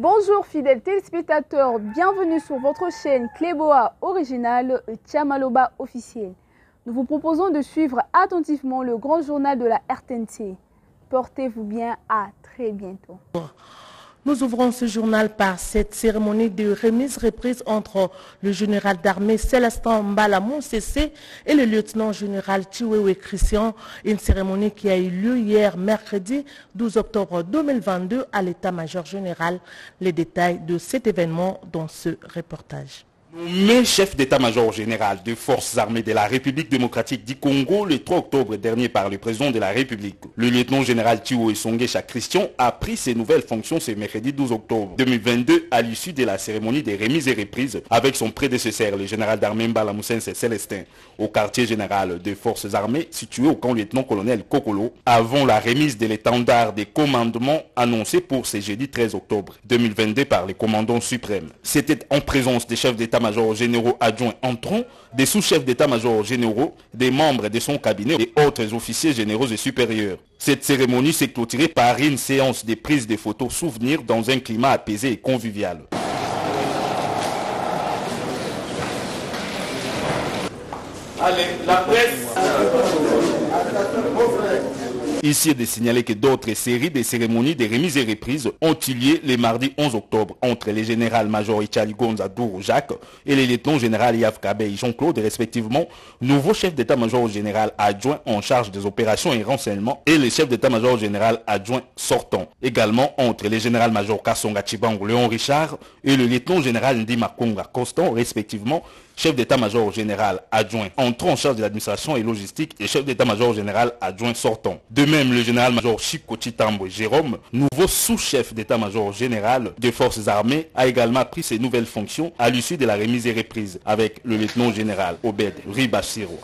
Bonjour fidèles téléspectateurs, bienvenue sur votre chaîne Cléboa Original Tiamaloba Officiel. Nous vous proposons de suivre attentivement le grand journal de la RTNC. Portez-vous bien, à très bientôt. Nous ouvrons ce journal par cette cérémonie de remise-reprise entre le général d'armée Célestin Mbalamou Cessé et le lieutenant-général Chiwewe Christian. Une cérémonie qui a eu lieu hier mercredi 12 octobre 2022 à l'état-major général. Les détails de cet événement dans ce reportage. Nommé chef d'état-major général des forces armées de la République démocratique du Congo le 3 octobre dernier par le président de la République, le lieutenant-général Chiwewe Songesha Christian a pris ses nouvelles fonctions ce mercredi 12 octobre 2022 à l'issue de la cérémonie des remises et reprises avec son prédécesseur, le général d'armée Mbalamou Célestin, au quartier général des forces armées situé au camp lieutenant-colonel Kokolo, avant la remise de l'étendard des commandements annoncés pour ce jeudi 13 octobre 2022 par le commandant suprême. C'était en présence des chefs d'état-major généraux adjoints entrants, des sous-chefs d'état-major généraux, des membres de son cabinet et autres officiers généraux et supérieurs. Cette cérémonie s'est clôturée par une séance de prise de photos souvenirs dans un climat apaisé et convivial. Allez, la presse. Ici est de signaler que d'autres séries de cérémonies de remises et reprises ont eu lieu le mardi 11 octobre entre le général-major Ichali Gonza Dourou Jacques et le lieutenant-général Yav Kabey Jean-Claude, respectivement, nouveau chef d'état-major général adjoint en charge des opérations et renseignements, et le chef d'état-major général adjoint sortant. Également entre le général-major Kassonga Chibango Léon Richard et le lieutenant-général Ndima Konga Constant, respectivement, chef d'état-major général adjoint entrant en charge de l'administration et logistique et chef d'état-major général adjoint sortant. De même, le général-major Chiko Chitambo Jérôme, nouveau sous-chef d'état-major général des forces armées, a également pris ses nouvelles fonctions à l'issue de la remise et reprise avec le lieutenant-général Obed Ribachiro.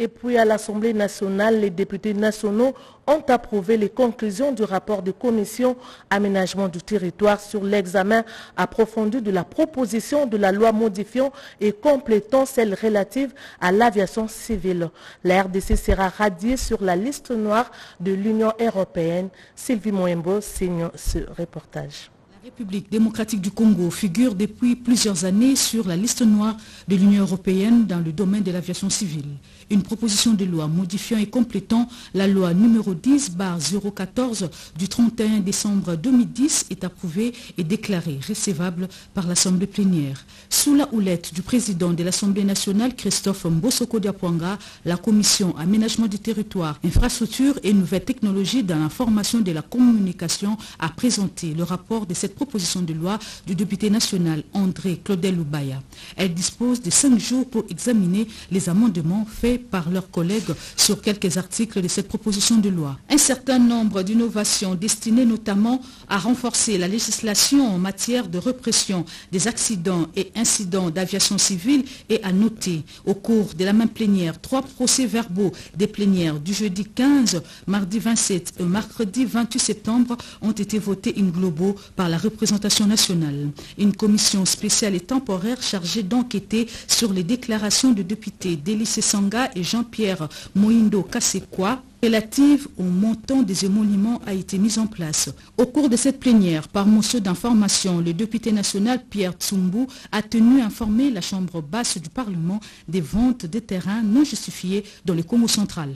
Et puis à l'Assemblée nationale, les députés nationaux ont approuvé les conclusions du rapport de commission aménagement du territoire sur l'examen approfondi de la proposition de la loi modifiant et complétant celle relative à l'aviation civile. La RDC sera radiée sur la liste noire de l'Union européenne. Sylvie Moembo signe ce reportage. La République démocratique du Congo figure depuis plusieurs années sur la liste noire de l'Union européenne dans le domaine de l'aviation civile. Une proposition de loi modifiant et complétant la loi numéro 10/014 du 31 décembre 2010 est approuvée et déclarée recevable par l'Assemblée plénière. Sous la houlette du président de l'Assemblée nationale, Christophe Mbosoko Diapwanga, la commission aménagement du territoire, infrastructure et nouvelles technologies dans l'information de la communication a présenté le rapport de cette proposition de loi du député national André Claudel Loubaya. Elle dispose de 5 jours pour examiner les amendements faits par leurs collègues sur quelques articles de cette proposition de loi. Un certain nombre d'innovations destinées notamment à renforcer la législation en matière de répression des accidents et incidents d'aviation civile est à noter. Au cours de la même plénière, 3 procès-verbaux des plénières du jeudi 15, mardi 27 et mercredi 28 septembre ont été votés in globo par la représentation nationale. Une commission spéciale et temporaire chargée d'enquêter sur les déclarations de députés Délice Sanga et Jean-Pierre Moindo Kassekwa relative au montant des émoluments a été mise en place. Au cours de cette plénière, par motion d'information, le député national Pierre Tsumbu a tenu à informer la Chambre basse du Parlement des ventes de terrains non justifiées dans le Congo central.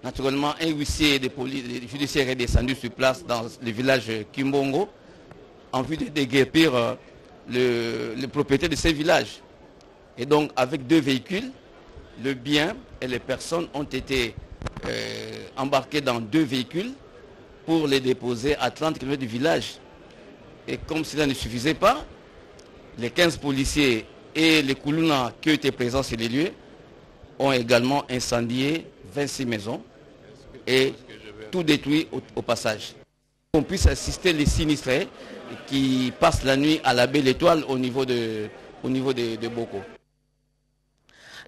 Naturellement, un huissier de police judiciaire est descendu sur place dans le village Kimbongo en vue de déguerpir le propriétaire de ces villages. Et donc, avec 2 véhicules, le bien et les personnes ont été embarqués dans 2 véhicules pour les déposer à 30 km du village. Et comme cela ne suffisait pas, les 15 policiers et les Koulouna qui étaient présents sur les lieux ont également incendié 26 maisons et tout détruit au passage. On puisse assister les sinistrés qui passent la nuit à la Belle Étoile au niveau de Boko.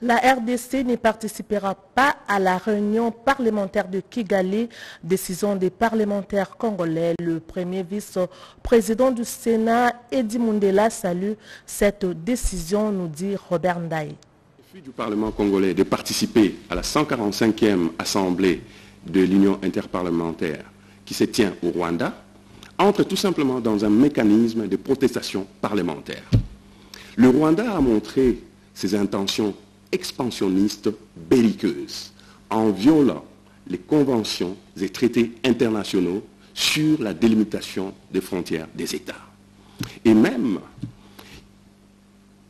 La RDC ne participera pas à la réunion parlementaire de Kigali, décision des parlementaires congolais. Le premier vice-président du Sénat, Edi Mundela, salue cette décision, nous dit Robert Ndaye. Le refus du Parlement congolais de participer à la 145e assemblée de l'Union interparlementaire qui se tient au Rwanda entre tout simplement dans un mécanisme de protestation parlementaire. Le Rwanda a montré ses intentions expansionnistes belliqueuses en violant les conventions et traités internationaux sur la délimitation des frontières des États. Et même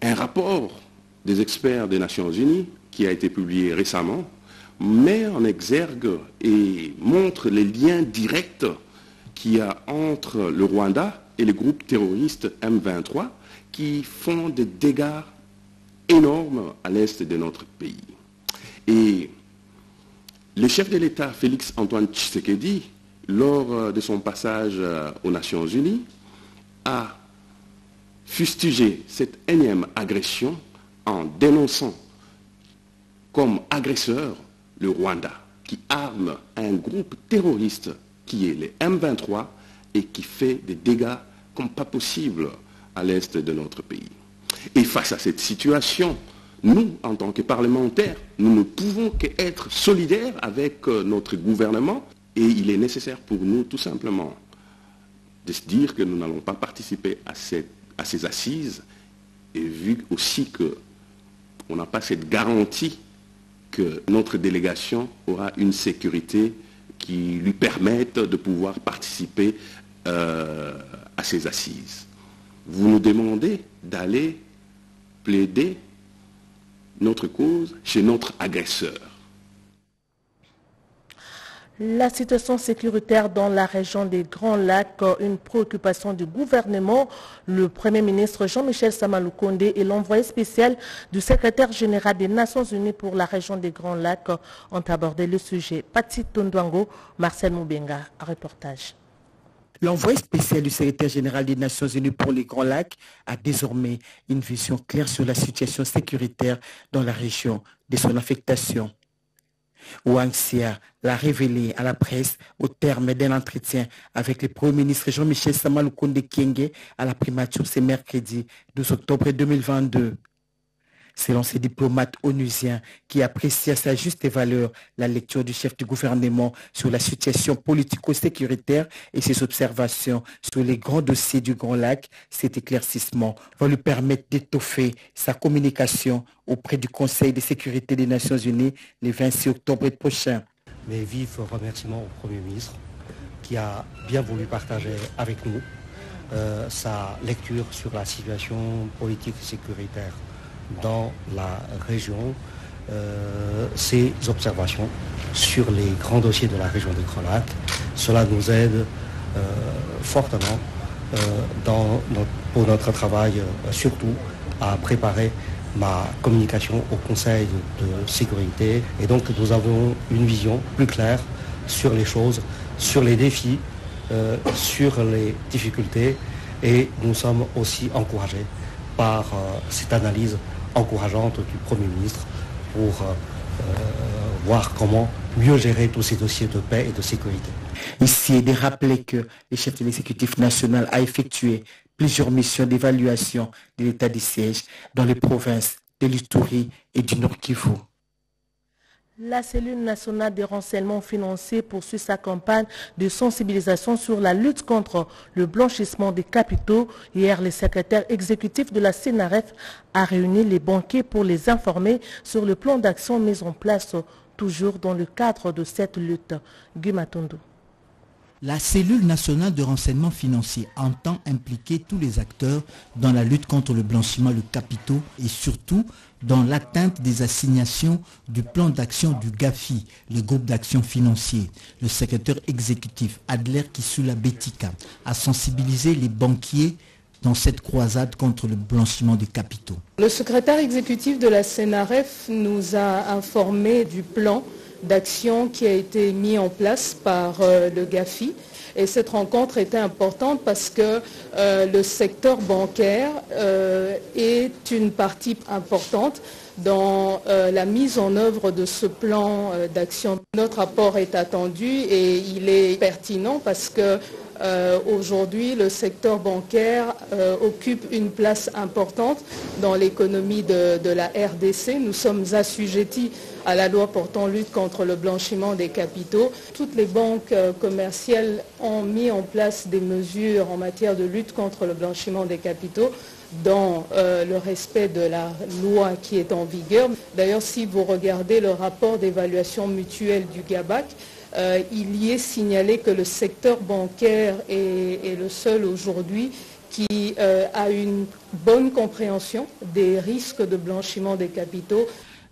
un rapport des experts des Nations Unies qui a été publié récemment met en exergue et montre les liens directs qu'il y a entre le Rwanda et les groupes terroristes M23 qui font des dégâts énormes à l'est de notre pays. Et le chef de l'État, Félix Antoine Tshisekedi, lors de son passage aux Nations Unies, a fustigé cette énième agression en dénonçant comme agresseur le Rwanda, qui arme un groupe terroriste qui est les M23 et qui fait des dégâts comme pas possible à l'est de notre pays. Et face à cette situation, nous, en tant que parlementaires, nous ne pouvons qu'être solidaires avec notre gouvernement et il est nécessaire pour nous tout simplement de se dire que nous n'allons pas participer à ces assises et vu aussi qu'on n'a pas cette garantie que notre délégation aura une sécurité qui lui permette de pouvoir participer à ces assises. Vous nous demandez d'aller plaider notre cause chez notre agresseur. La situation sécuritaire dans la région des Grands Lacs, une préoccupation du gouvernement. Le Premier ministre Jean-Michel Sama Lukonde et l'envoyé spécial du secrétaire général des Nations Unies pour la région des Grands Lacs ont abordé le sujet. Pati Tondouango, Marcel Moubenga, reportage. L'envoyé spécial du secrétaire général des Nations Unies pour les Grands Lacs a désormais une vision claire sur la situation sécuritaire dans la région de son affectation. Wang Xia l'a révélé à la presse au terme d'un entretien avec le Premier ministre Jean-Michel Sama Lukonde Kyenge à la primature ce mercredi 12 octobre 2022. Selon ces diplomates onusiens qui apprécient à sa juste valeur la lecture du chef du gouvernement sur la situation politico-sécuritaire et ses observations sur les grands dossiers du Grand Lac, cet éclaircissement va lui permettre d'étoffer sa communication auprès du Conseil de sécurité des Nations Unies le 26 octobre prochain. Mes vifs remerciements au Premier ministre qui a bien voulu partager avec nous sa lecture sur la situation politique et sécuritaire dans la région, ses observations sur les grands dossiers de la région des Grands Lacs. Cela nous aide fortement pour notre travail, surtout à préparer ma communication au Conseil de sécurité. Et donc nous avons une vision plus claire sur les choses, sur les défis, sur les difficultés. Et nous sommes aussi encouragés par cette analyse encourageante du Premier ministre pour voir comment mieux gérer tous ces dossiers de paix et de sécurité. Ici, de rappeler que le chef de l'exécutif national a effectué plusieurs missions d'évaluation de l'état de siège dans les provinces de l'Ituri et du Nord Kivu. La cellule nationale des renseignements financiers poursuit sa campagne de sensibilisation sur la lutte contre le blanchissement des capitaux. Hier, le secrétaire exécutif de la CNRF a réuni les banquiers pour les informer sur le plan d'action mis en place toujours dans le cadre de cette lutte. Guy Matondo. La cellule nationale de renseignement financier entend impliquer tous les acteurs dans la lutte contre le blanchiment de capitaux et surtout dans l'atteinte des assignations du plan d'action du GAFI, le groupe d'action financier. Le secrétaire exécutif Adler Kisula Betika a sensibilisé les banquiers dans cette croisade contre le blanchiment des capitaux. Le secrétaire exécutif de la CNRF nous a informé du plan d'action qui a été mis en place par le GAFI. Et cette rencontre était importante parce que le secteur bancaire est une partie importante dans la mise en œuvre de ce plan d'action. Notre rapport est attendu et il est pertinent parce que aujourd'hui, le secteur bancaire occupe une place importante dans l'économie de la RDC. Nous sommes assujettis à la loi portant lutte contre le blanchiment des capitaux. Toutes les banques commerciales ont mis en place des mesures en matière de lutte contre le blanchiment des capitaux dans le respect de la loi qui est en vigueur. D'ailleurs, si vous regardez le rapport d'évaluation mutuelle du GABAC, il y est signalé que le secteur bancaire est le seul aujourd'hui qui a une bonne compréhension des risques de blanchiment des capitaux.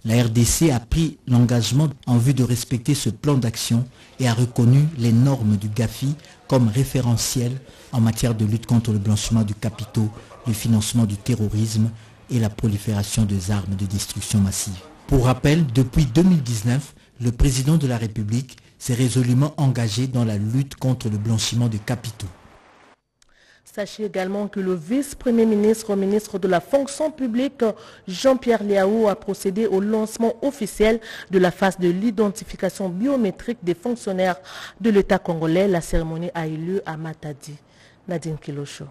La RDC a pris l'engagement en vue de respecter ce plan d'action et a reconnu les normes du GAFI comme référentiel en matière de lutte contre le blanchiment du capitaux, le financement du terrorisme et la prolifération des armes de destruction massive. Pour rappel, depuis 2019, le président de la République s'est résolument engagé dans la lutte contre le blanchiment de capitaux. Sachez également que le vice-premier ministre, ministre de la fonction publique, Jean-Pierre Liaou, a procédé au lancement officiel de la phase de l'identification biométrique des fonctionnaires de l'État congolais. La cérémonie a eu lieu à Matadi. Nadine Kilocho.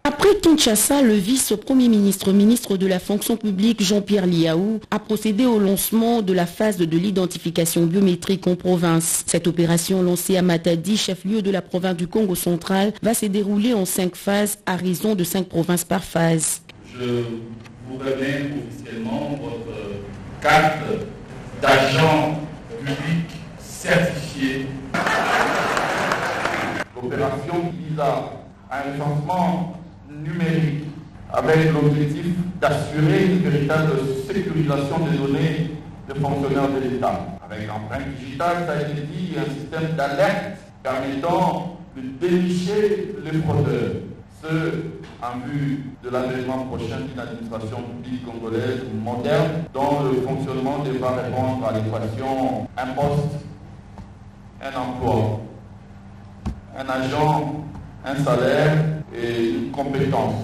Après Kinshasa, le vice-premier ministre, ministre de la fonction publique Jean-Pierre Liaou a procédé au lancement de la phase de l'identification biométrique en province. Cette opération lancée à Matadi, chef-lieu de la province du Congo central, va se dérouler en 5 phases à raison de 5 provinces par phase. Je vous remets officiellement votre carte d'agent public certifié. L'opération vise à un recensement numérique avec l'objectif d'assurer une véritable sécurisation des données des fonctionnaires de l'État. Avec l'empreinte digitale, ça a été dit, un système d'alerte permettant de dénicher les fraudeurs. Ce, en vue de l'avènement prochain d'une administration publique congolaise moderne dont le fonctionnement devra répondre à l'équation un poste, un emploi, un agent, un salaire et une compétence.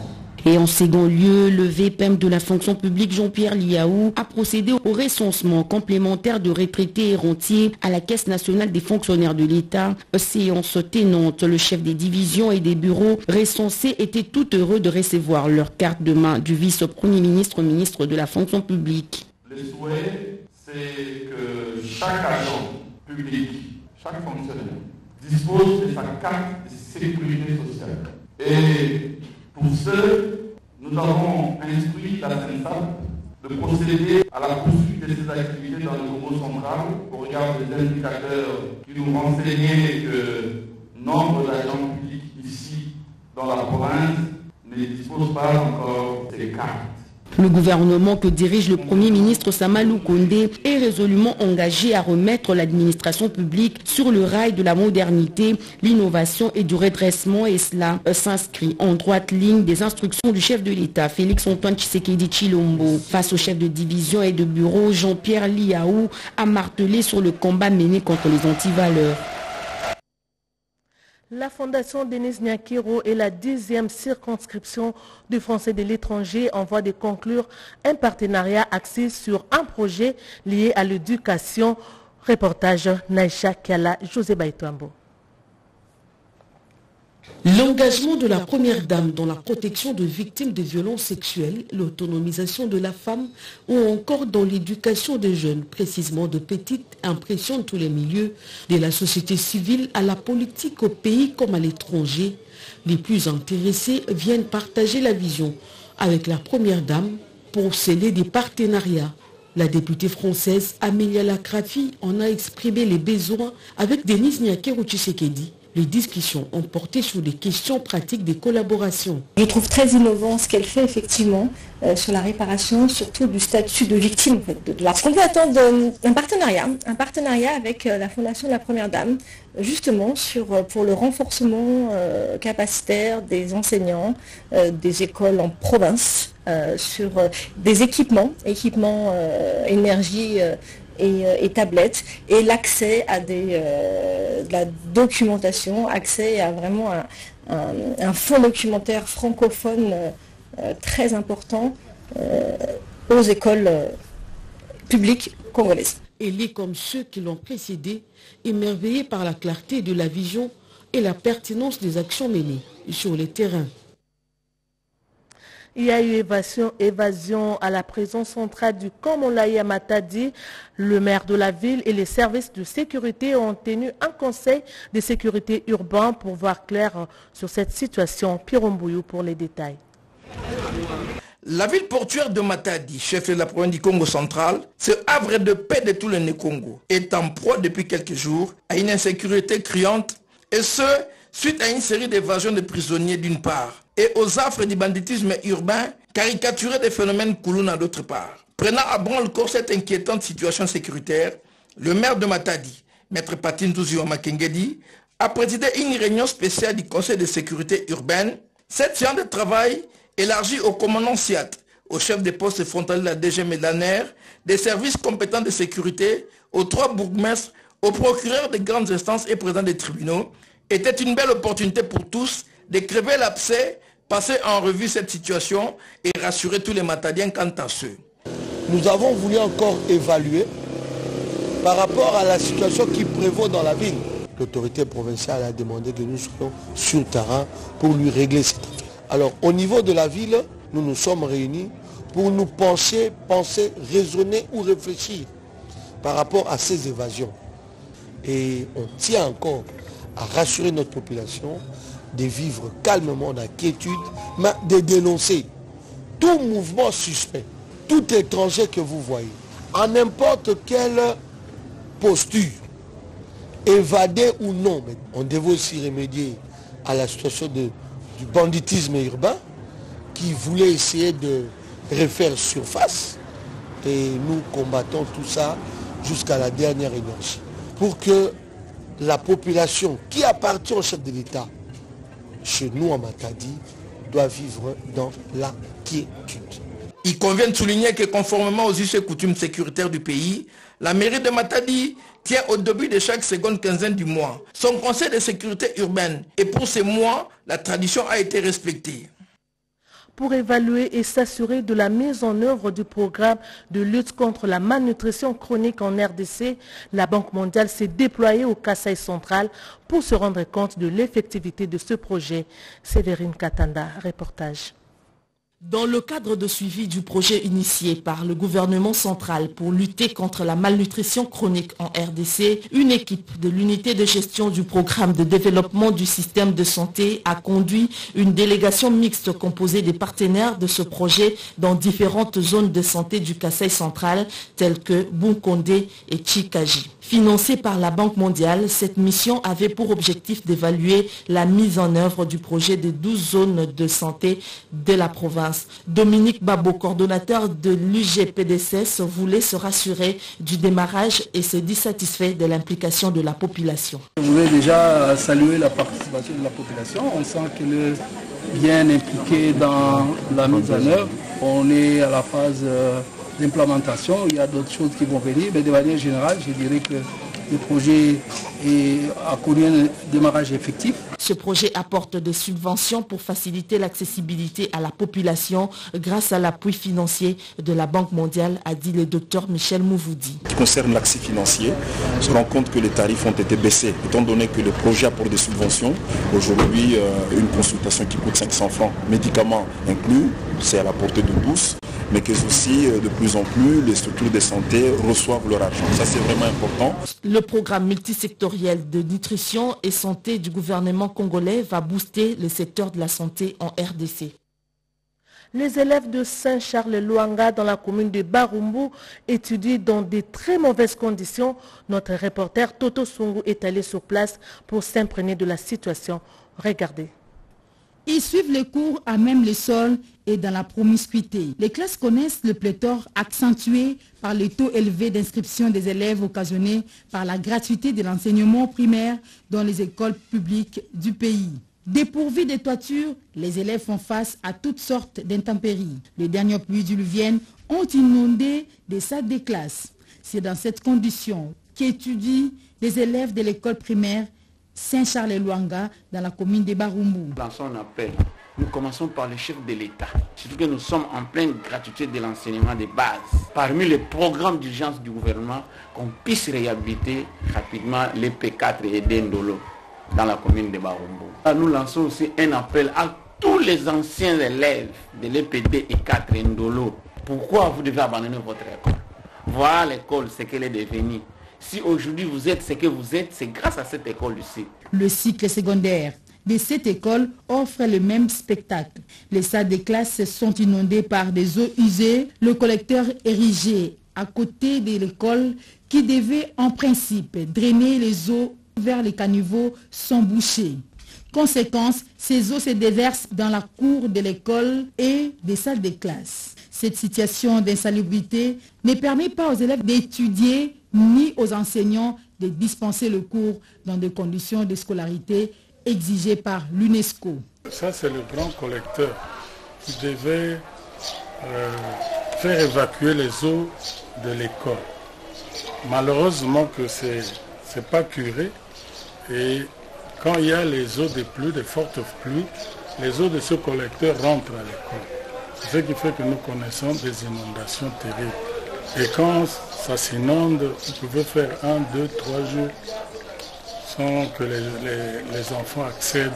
Et en second lieu, le VPM de la fonction publique Jean-Pierre Liaou a procédé au recensement complémentaire de retraités et rentiers à la Caisse nationale des fonctionnaires de l'État. Séance tenante, le chef des divisions et des bureaux recensés était tout heureux de recevoir leur carte de main du vice-premier ministre, ministre de la fonction publique. Le souhait, c'est que chaque agent public, chaque fonctionnaire, dispose de sa carte de sécurité sociale. Et pour ce, nous avons instruit la CENSAP de procéder à la poursuite de ses activités dans le Congo central au regard des indicateurs qui nous renseignaient que nombre d'agents publics ici dans la province ne disposent pas encore de cartes. Le gouvernement que dirige le Premier ministre Samalou Kondé est résolument engagé à remettre l'administration publique sur le rail de la modernité, l'innovation et du redressement, et cela s'inscrit en droite ligne des instructions du chef de l'État, Félix-Antoine Tshisekedi Tshilombo. Face au chef de division et de bureau, Jean-Pierre Liaou a martelé sur le combat mené contre les antivaleurs. La Fondation Denis Nyakiro et la 10e circonscription du Français de l'étranger en voie de conclure un partenariat axé sur un projet lié à l'éducation. Reportage Naïcha Kiala, José Baïtouambo. L'engagement de la première dame dans la protection de victimes de violences sexuelles, l'autonomisation de la femme ou encore dans l'éducation des jeunes, précisément de petites, impressionnent tous les milieux, de la société civile à la politique au pays comme à l'étranger. Les plus intéressés viennent partager la vision avec la première dame pour sceller des partenariats. La députée française Amélia Lacrafi en a exprimé les besoins avec Denis Nyakiro Tshisekedi. Les discussions ont porté sur des questions pratiques des collaborations. Je trouve très innovant ce qu'elle fait effectivement sur la réparation, surtout du statut de victime. En fait, ce qu'on peut attendre d'un partenariat avec la Fondation de la Première Dame, justement pour le renforcement capacitaire des enseignants des écoles en province, sur des équipements énergie et tablettes, et l'accès à de la documentation, accès à vraiment un fonds documentaire francophone très important aux écoles publiques congolaises. Elle est comme ceux qui l'ont précédé, émerveillée par la clarté de la vision et la pertinence des actions menées sur les terrains. Il y a eu évasion à la prison centrale du camp Molaye à Matadi. Le maire de la ville et les services de sécurité ont tenu un conseil de sécurité urbain pour voir clair sur cette situation. Pierre Mbouyou pour les détails. La ville portuaire de Matadi, chef de la province du Congo central, ce havre de paix de tout le Congo, est en proie depuis quelques jours à une insécurité criante, et ce, suite à une série d'évasions de prisonniers d'une part, et aux affres du banditisme urbain caricaturé des phénomènes Koulouna d'autre part. Prenant à bras-le-corps cette inquiétante situation sécuritaire, le maire de Matadi, maître Patine Touziwa Makengedi, a présidé une réunion spéciale du Conseil de sécurité urbaine. Cette séance de travail élargie au commandant SIAT, au chef des postes frontaliers de la DGM et de l'ANER, des services compétents de sécurité, aux 3 bourgmestres, aux procureurs des grandes instances et présidents des tribunaux, était une belle opportunité pour tous de crever l'abcès, passer en revue cette situation et rassurer tous les Matadiens quant à ceux. Nous avons voulu encore évaluer par rapport à la situation qui prévaut dans la ville. L'autorité provinciale a demandé que nous soyons sur le terrain pour lui régler cette affaire. Alors, au niveau de la ville, nous nous sommes réunis pour nous penser, raisonner ou réfléchir par rapport à ces évasions. Et on tient encore à rassurer notre population de vivre calmement dans l'inquiétude, mais de dénoncer tout mouvement suspect, tout étranger que vous voyez, en n'importe quelle posture, évadé ou non. Mais on devait aussi remédier à la situation du banditisme urbain qui voulait essayer de refaire surface, et nous combattons tout ça jusqu'à la dernière énergie pour que la population qui appartient au chef de l'État chez nous en Matadi doit vivre dans la quiétude. Il convient de souligner que conformément aux us et coutumes sécuritaires du pays, la mairie de Matadi tient au début de chaque seconde quinzaine du mois son conseil de sécurité urbaine, et pour ces mois, la tradition a été respectée. Pour évaluer et s'assurer de la mise en œuvre du programme de lutte contre la malnutrition chronique en RDC, la Banque mondiale s'est déployée au Kasaï central pour se rendre compte de l'effectivité de ce projet. Séverine Katanda, reportage. Dans le cadre de suivi du projet initié par le gouvernement central pour lutter contre la malnutrition chronique en RDC, une équipe de l'unité de gestion du programme de développement du système de santé a conduit une délégation mixte composée des partenaires de ce projet dans différentes zones de santé du Kasaï central telles que Bunkonde et Chikaji. Financée par la Banque mondiale, cette mission avait pour objectif d'évaluer la mise en œuvre du projet des 12 zones de santé de la province. Dominique Babo, coordonnateur de l'UGPDCS, voulait se rassurer du démarrage et se dit satisfait de l'implication de la population. Je voulais déjà saluer la participation de la population. On sent qu'elle est bien impliquée dans la mise en œuvre. On est à la phase d'implémentation, il y a d'autres choses qui vont venir, mais de manière générale, je dirais que le projet a connu un démarrage effectif. Ce projet apporte des subventions pour faciliter l'accessibilité à la population grâce à l'appui financier de la Banque mondiale, a dit le docteur Michel Mouvoudi. Ce qui concerne l'accès financier, on se rend compte que les tarifs ont été baissés, étant donné que le projet apporte des subventions. Aujourd'hui, une consultation qui coûte 500 francs, médicaments inclus, c'est à la portée de tous, mais que aussi de plus en plus les structures de santé reçoivent leur argent. Ça, c'est vraiment important. Le programme multisectoriel de nutrition et santé du gouvernement congolais va booster le secteur de la santé en RDC. Les élèves de Saint-Charles-Luanga dans la commune de Barumbu étudient dans de très mauvaises conditions. Notre reporter Toto Sungu est allé sur place pour s'imprégner de la situation. Regardez. Ils suivent les cours à même le sol et dans la promiscuité. Les classes connaissent le pléthore accentué par les taux élevés d'inscription des élèves occasionnés par la gratuité de l'enseignement primaire dans les écoles publiques du pays. Dépourvus de toitures, les élèves font face à toutes sortes d'intempéries. Les dernières pluies diluviennes ont inondé des salles de classe. C'est dans cette condition qu'étudient les élèves de l'école primaire Saint-Charles-Luanga dans la commune de Barumbu. Dans son appel, nous commençons par le chef de l'État. Surtout que nous sommes en pleine gratuité de l'enseignement de base. Parmi les programmes d'urgence du gouvernement, qu'on puisse réhabiliter rapidement les P4 et Dendolo dans la commune de Barumbu. Nous lançons aussi un appel à tous les anciens élèves de l'EPD et 4 Ndolo, pourquoi vous devez abandonner votre école? Voilà l'école, ce qu'elle est devenue. Si aujourd'hui vous êtes ce que vous êtes, c'est grâce à cette école-ci. Le cycle secondaire de cette école offre le même spectacle. Les salles de classe sont inondées par des eaux usées. Le collecteur érigé à côté de l'école qui devait en principe drainer les eaux vers les caniveaux sont bouchés. Conséquence, ces eaux se déversent dans la cour de l'école et des salles de classe. Cette situation d'insalubrité ne permet pas aux élèves d'étudier ni aux enseignants de dispenser le cours dans des conditions de scolarité exigées par l'UNESCO. Ça, c'est le grand collecteur qui devait faire évacuer les eaux de l'école. Malheureusement que c'est pas curé, et quand il y a les eaux de pluie, de fortes pluies, les eaux de ce collecteur rentrent à l'école. C'est ce qui fait que nous connaissons des inondations terribles. Et quand ça s'inonde, vous pouvez faire 1, 2, 3 jours sans que les enfants accèdent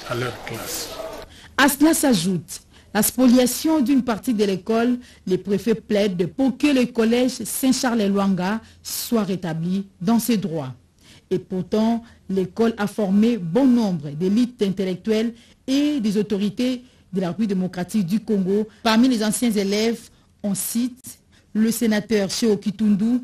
à leur classe. À cela s'ajoute la spoliation d'une partie de l'école. Les préfets plaident pour que le collège Saint-Charles-et-Luanga soit rétabli dans ses droits. Et pourtant, l'école a formé bon nombre d'élites intellectuelles et des autorités de la République démocratique du Congo. Parmi les anciens élèves, on cite le sénateur Cheo Kitundu,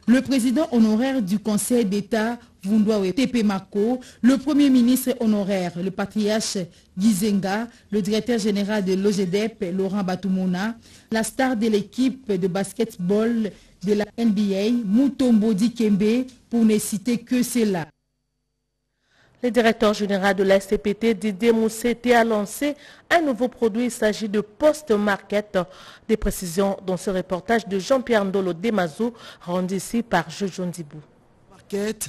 le président honoraire du Conseil d'État Vundwawe Tepe Mako, le premier ministre honoraire, le patriarche Gizenga, le directeur général de l'OGEDEP, Laurent Batumona, la star de l'équipe de basketball de la NBA, Mutombo Dikembe, pour ne citer que cela. Le directeur général de la SCPT, Didier Moussete, a lancé un nouveau produit. Il s'agit de Post-Market. Des précisions dans ce reportage de Jean-Pierre Ndolo Demazo, rendu ici par Jojo Ndibou.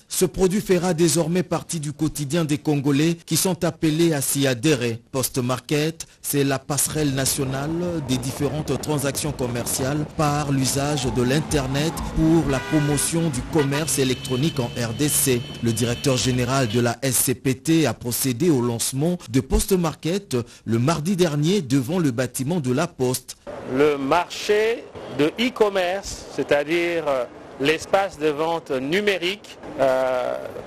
Ce produit fera désormais partie du quotidien des Congolais qui sont appelés à s'y adhérer. Post-Market, c'est la passerelle nationale des différentes transactions commerciales par l'usage de l'Internet pour la promotion du commerce électronique en RDC. Le directeur général de la SCPT a procédé au lancement de Post-Market le mardi dernier devant le bâtiment de la Poste. Le marché de e-commerce, c'est-à-dire l'espace de vente numérique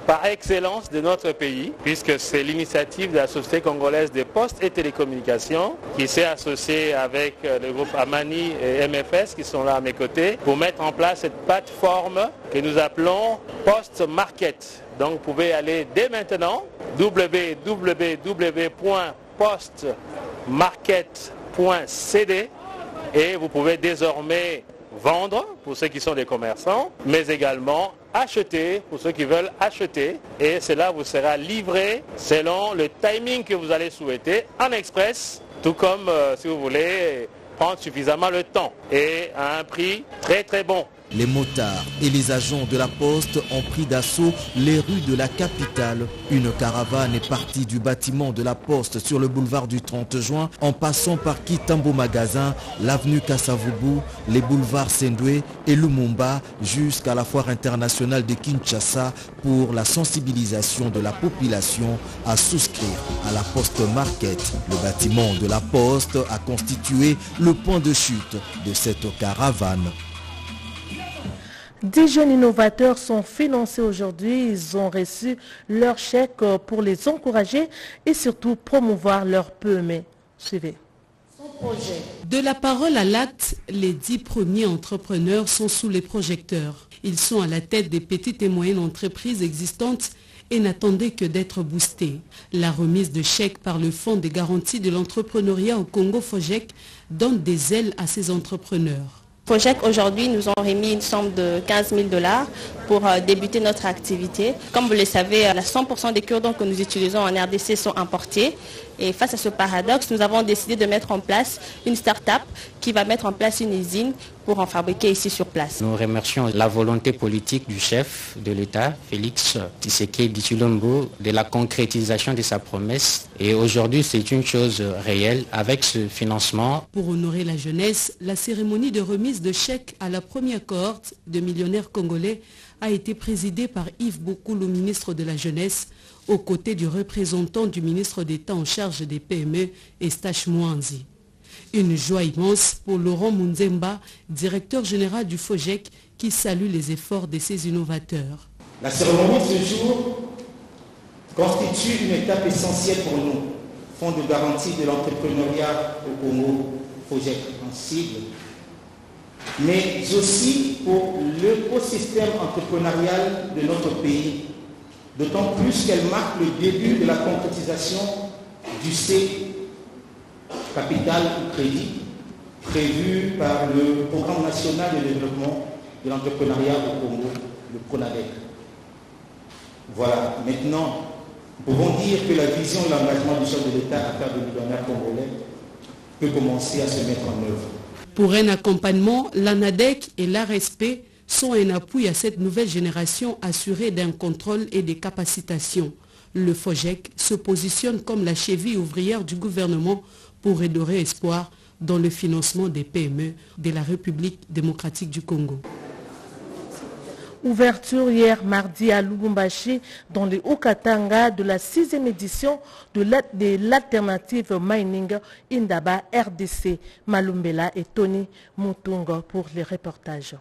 par excellence de notre pays, puisque c'est l'initiative de la Société congolaise des postes et télécommunications qui s'est associée avec le groupe Amani et MFS qui sont là à mes côtés pour mettre en place cette plateforme que nous appelons Post-Market. Donc vous pouvez aller dès maintenant www.postmarket.cd et vous pouvez désormais vendre pour ceux qui sont des commerçants, mais également acheter pour ceux qui veulent acheter. Et cela vous sera livré selon le timing que vous allez souhaiter en express, tout comme si vous voulez prendre suffisamment le temps et à un prix très très bon. Les motards et les agents de la Poste ont pris d'assaut les rues de la capitale. Une caravane est partie du bâtiment de la Poste sur le boulevard du 30 juin en passant par Kitambo Magasin, l'avenue Kassavubu, les boulevards Sendwe et Lumumba jusqu'à la foire internationale de Kinshasa pour la sensibilisation de la population à souscrire à la Poste Market. Le bâtiment de la Poste a constitué le point de chute de cette caravane. 10 jeunes innovateurs sont financés aujourd'hui. Ils ont reçu leur chèque pour les encourager et surtout promouvoir leur PME. Suivez. De la parole à l'acte, les 10 premiers entrepreneurs sont sous les projecteurs. Ils sont à la tête des petites et moyennes entreprises existantes et n'attendaient que d'être boostés. La remise de chèques par le Fonds de garantie de l'entrepreneuriat au Congo FOGEC donne des ailes à ces entrepreneurs. FOGEC aujourd'hui nous ont remis une somme de 15 000 $ pour débuter notre activité. Comme vous le savez, 100% des cure-dents que nous utilisons en RDC sont importés. Et face à ce paradoxe, nous avons décidé de mettre en place une start-up qui va mettre en place une usine pour en fabriquer ici sur place. Nous remercions la volonté politique du chef de l'État, Félix Tshisekedi Tshilombo, de la concrétisation de sa promesse. Et aujourd'hui, c'est une chose réelle avec ce financement. Pour honorer la jeunesse, la cérémonie de remise de chèques à la première cohorte de millionnaires congolais a été présidée par Yves Bokoulou, ministre de la Jeunesse, aux côtés du représentant du ministre d'État en charge des PME, Eustache Mwanzi. Une joie immense pour Laurent Munzemba, directeur général du FOGEC, qui salue les efforts de ces innovateurs. La cérémonie de ce jour constitue une étape essentielle pour nous, Fonds de garantie de l'entrepreneuriat au Congo, FOGEC en cible, mais aussi pour l'écosystème entrepreneurial de notre pays, d'autant plus qu'elle marque le début de la concrétisation du C capital ou crédit prévu par le Programme national de développement de l'entrepreneuriat au Congo, le PRONADEC. Voilà, maintenant, nous pouvons dire que la vision et l'engagement du chef de l'État à faire de millionnaires congolais peut commencer à se mettre en œuvre. Pour un accompagnement, l'ANADEC et l'ARSP sont un appui à cette nouvelle génération assurée d'un contrôle et des capacitations. Le FOGEC se positionne comme la cheville ouvrière du gouvernement pour redorer espoir dans le financement des PME de la République démocratique du Congo. Ouverture hier mardi à Lubumbashi dans le Haut-Katanga de la 6e édition de l'alternative mining Indaba RDC. Malumbela et Tony Mutungo pour les reportages.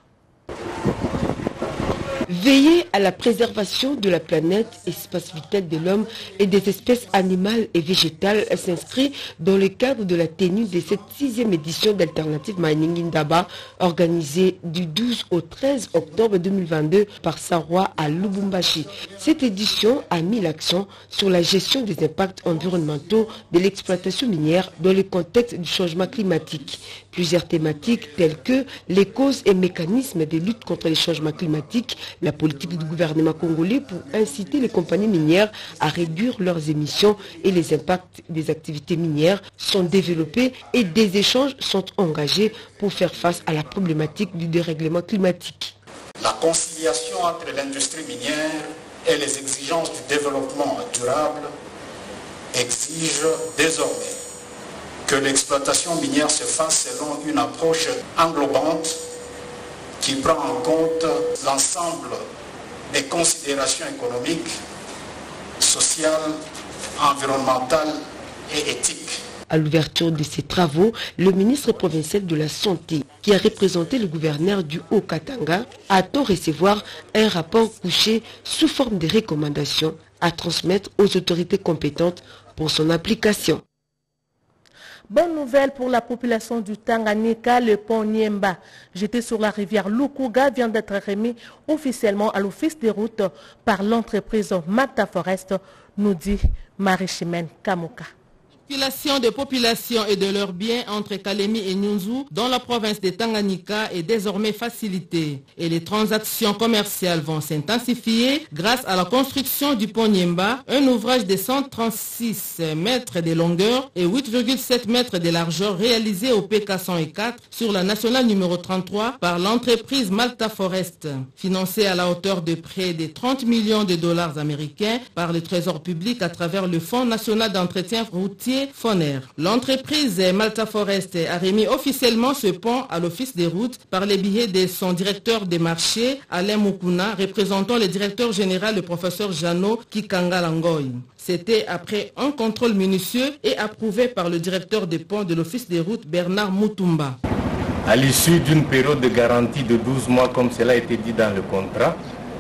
Veiller à la préservation de la planète, espace vital de l'homme et des espèces animales et végétales s'inscrit dans le cadre de la tenue de cette 6e édition d'Alternative Mining Indaba organisée du 12 au 13 octobre 2022 par Sarwa à Lubumbashi. Cette édition a mis l'accent sur la gestion des impacts environnementaux de l'exploitation minière dans le contexte du changement climatique. Plusieurs thématiques telles que les causes et mécanismes de lutte contre les changements climatiques, la politique du gouvernement congolais pour inciter les compagnies minières à réduire leurs émissions et les impacts des activités minières sont développés et des échanges sont engagés pour faire face à la problématique du dérèglement climatique. La conciliation entre l'industrie minière et les exigences du développement durable exige désormais que l'exploitation minière se fasse selon une approche englobante qui prend en compte l'ensemble des considérations économiques, sociales, environnementales et éthiques. À l'ouverture de ces travaux, le ministre provincial de la Santé, qui a représenté le gouverneur du Haut-Katanga, attend recevoir un rapport couché sous forme de recommandations à transmettre aux autorités compétentes pour son application. Bonne nouvelle pour la population du Tanganyika, le pont Niemba, jeté sur la rivière Lukuga, vient d'être remis officiellement à l'office des routes par l'entreprise Magda Forest, nous dit Marie-Chimène Kamuka. circulation de population et de leurs biens entre Kalemi et Nyunzu dans la province de Tanganyika est désormais facilitée et les transactions commerciales vont s'intensifier grâce à la construction du pont Niemba, un ouvrage de 136 mètres de longueur et 8,7 mètres de largeur réalisé au PK 104 sur la nationale numéro 33 par l'entreprise Malta Forest, financée à la hauteur de près de 30 millions de dollars américains par le Trésor public à travers le Fonds national d'entretien routier FONER. L'entreprise Malta Forest a remis officiellement ce pont à l'office des routes par les billets de son directeur des marchés, Alain Mukuna, représentant le directeur général, le professeur Jano Kikangalangoy. C'était après un contrôle minutieux et approuvé par le directeur des ponts de l'office des routes, Bernard Mutumba. À l'issue d'une période de garantie de 12 mois, comme cela a été dit dans le contrat,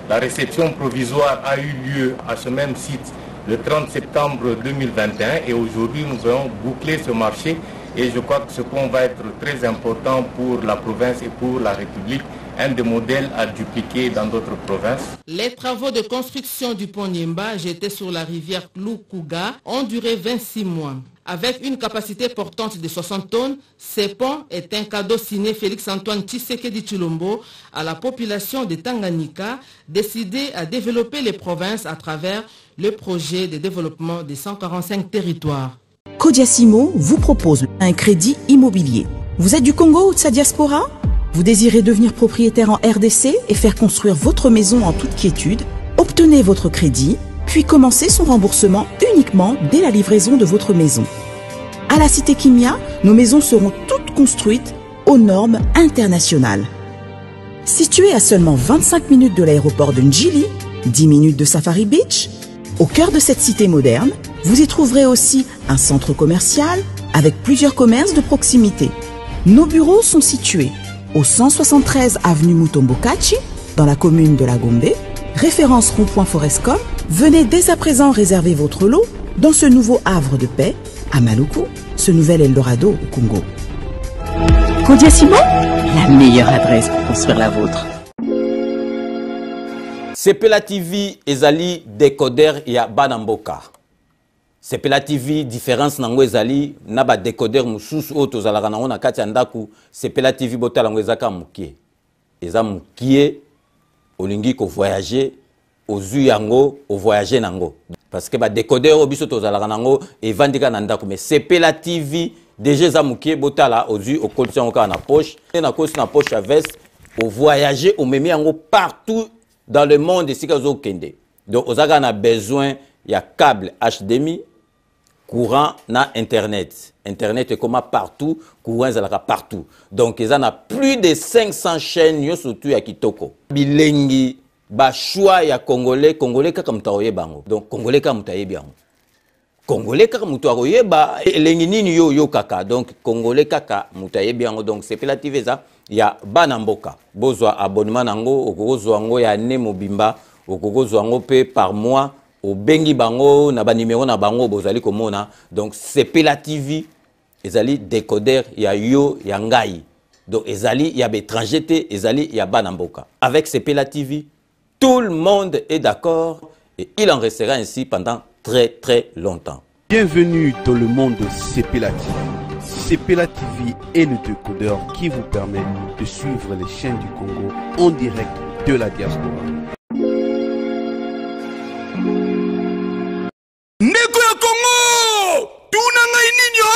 la réception provisoire a eu lieu à ce même site le 30 septembre 2021 et aujourd'hui nous allons boucler ce marché et je crois que ce pont va être très important pour la province et pour la République, un des modèles à dupliquer dans d'autres provinces. Les travaux de construction du pont Niemba jeté sur la rivière Lukuga ont duré 26 mois. Avec une capacité portante de 60 tonnes, ce pont est un cadeau signé Félix-Antoine Tshisekedi Tshilombo à la population de Tanganyika, décidée à développer les provinces à travers le projet de développement des 145 territoires. Codiasimo vous propose un crédit immobilier. Vous êtes du Congo ou de sa diaspora ? Vous désirez devenir propriétaire en RDC et faire construire votre maison en toute quiétude ? Obtenez votre crédit, puis commencez son remboursement uniquement dès la livraison de votre maison. À la Cité Kimia, nos maisons seront toutes construites aux normes internationales. Située à seulement 25 minutes de l'aéroport de Njili, 10 minutes de Safari Beach, Au cœur de cette cité moderne, vous y trouverez aussi un centre commercial avec plusieurs commerces de proximité. Nos bureaux sont situés au 173 avenue Mutombokachi, dans la commune de La Gombe, référence rond-point Forescom. Venez dès à présent réserver votre lot dans ce nouveau havre de paix à Maluku, ce nouvel Eldorado au Congo. Kodia Ciment, la meilleure adresse pour construire la vôtre. Sepela TV ezali décodeur ya Banamboka. Sepela TV différence nango ezali na ba décodeur mususu oto zalaka nango na kati ya ndaku. Sepela TV botala ngo ezaka mukie. Eza mukie olingi ko voyager ozu yango o voyager nango. Parce que ba décodeur obiso to zalaka nango evandika na ndaku, mais Sepela TV déjà eza mukie botala ozu okolisa ngo na poche, na kosi na poche à veste o voyager o memi yango partout dans le monde ici kazo kende. Donc on a besoin il y a câble HDMI, courant na internet. Internet est comme partout, courant est partout. Donc il y a plus de 500 chaînes yo surtout ya kitoko. Bilengi ba choix ya congolais kaka mutaoye bango. Donc congolais kaka mutaye bango. Congolais kaka mutaoye ba elengi nini yo kaka. Donc congolais kaka mutaye bango. Donc c'est relative ça. Ya Banamboka bozwa abonnement nango okozwa ngo ya ne mobimba okozwa ngo pe par mois au bengi bango na ba numéro na bango bozali komona. Donc Sepela TV ezali décodeur ya yo ya ngai, donc ezali ya étranger te ezali ya Banamboka. Avec Sepela TV tout le monde est d'accord et il en restera ainsi pendant très longtemps. Bienvenue dans le monde de Sepela TV. Sepela TV est le décodeur qui vous permet de suivre les chaînes du Congo en direct de la diaspora. Ndeko ya Congo, tunanga ininyo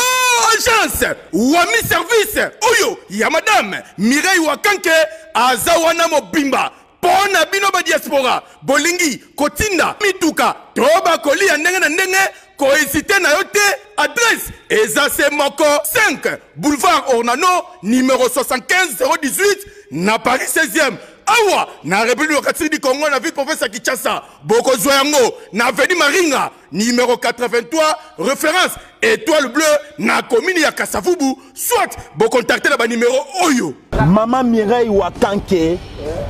agence Wami service oyo ya madame Mireille Wakanke azawana mobimba pona bino ba diaspora bolingi kotinda mituka toba kolia ndenge na ndenge kohésiter na yote. Adresse Ezase Moko 5 boulevard Ornano numéro 75 018 na Paris 16e. Awa na République démocratique du Congo na ville province Kinshasa. Boko Zoyango na avenue Maringa numéro 83 référence étoile bleue na commune ya Kasavubu. Soit bo contacter la ba numéro oyo. Maman Mireille Wakanke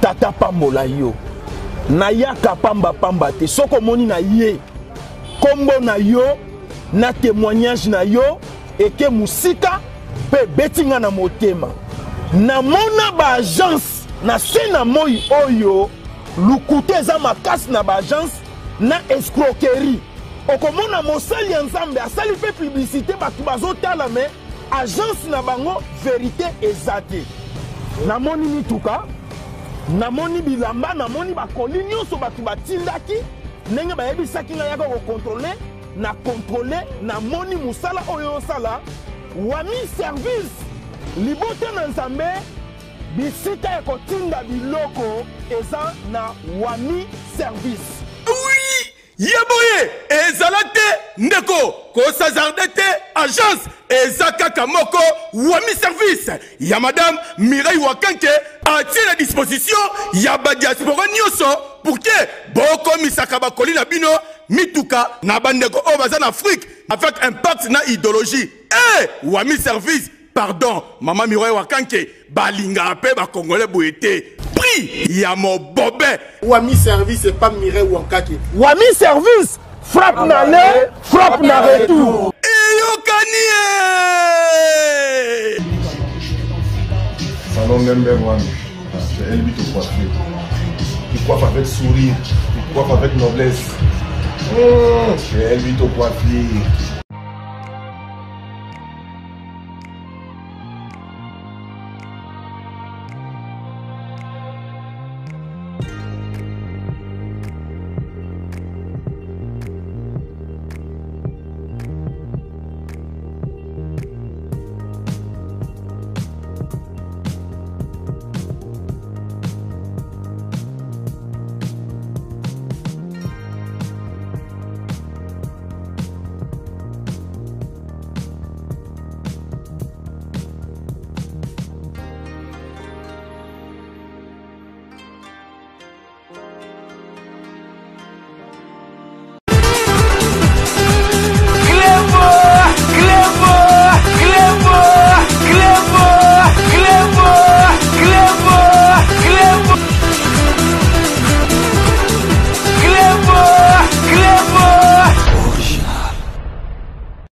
tata pambola yo. Na yaka pamba te soko moni na ye. Kombo na yo na témoignage na yo eke musika pe betinga na motema. Na mona ba agence na sena moi oyo lukute za makasi na ba agence na escroquerie. Okomona mosali ya Nzambe asali pe publicité batu bazotala me agence na bango vérité ezate. Na moni mituka, na moni bilamba, na moni bakoli nyonso batu batindaki ndenge bayebisaki nga yaka kokontrole na contrôler na moni musala oyo sala Wami service libote na Nzambe bisika ya kotinda biloko eza na Wami service. Oui, yaboye ezalate ndeko ko sazardete agence ezakaka moko Wami service ya madame Mireille Wakanke a tiré la disposition ya ba diaspora nyoso pour que boko misaka bakoli na bino mituka na bandeko o baza na Afrique avec impact na idéologie. Wami service pardon maman Mireille Wakanke balinga pe ba congolais boete prix ya mo bobé. Wami service c'est pas Mireille Wakanke. Wami service frappe na le frappe na retour. Salon number one, c'est Elbito coiffure. Il coiffe avec sourire, il coiffe avec noblesse. C'est Elbito coiffure.